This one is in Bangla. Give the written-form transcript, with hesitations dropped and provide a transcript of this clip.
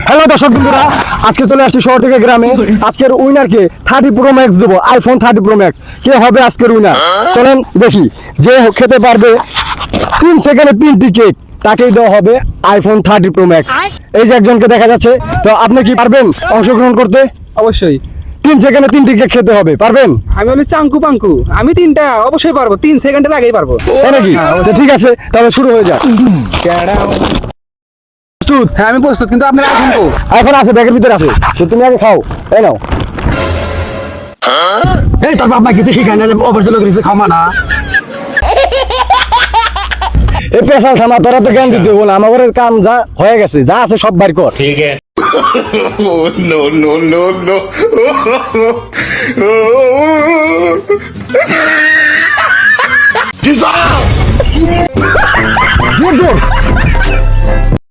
হ্যালো দর্শক বন্ধুরা, আজকে চলে আসছি শহর থেকে গ্রামে। আজকের উইনারকে 30 প্রো ম্যাক্স দেবো, আইফোন 30 প্রো ম্যাক্স। কে হবে আজকের উইনার? চলেন দেখি। যে খেতে পারবে 3 সেকেন্ডে 3টি কেক, তাকেই দেওয়া হবে আইফোন 30 প্রো ম্যাক্স। এই যে একজনকে দেখা যাচ্ছে, তো আপনি কি পারবেন অংশগ্রহণ করতে? অবশ্যই। 3 সেকেন্ডে 3টি কেক খেতে হবে, পারবেন? আমি হলি চাঙ্কু পাঙ্কু, আমি 3টা অবশ্যই পারবো, 3 সেকেন্ডের আগেই পারবো। তাই নাকি? তো ঠিক আছে, তাহলে শুরু হয়ে যাক। প্রস্তুত? হ্যাঁ আমি প্রস্তুত, কিন্তু আপনার আইফোন কো? আইফোন আছে, ব্যাগের ভিতরে আছে। তো তুমি আগে খাও, এই নাও। এই তোর বাবা কিছু শিখায় না, অবর্জনা কিছু খাওয়া না। এই পেশাল থামা, তোরা তো জ্ঞান দিতে বল। আমার কাম যা হয়ে গেছে, যা আছে সব বাইর কর। ठीक है no no no no Good, good.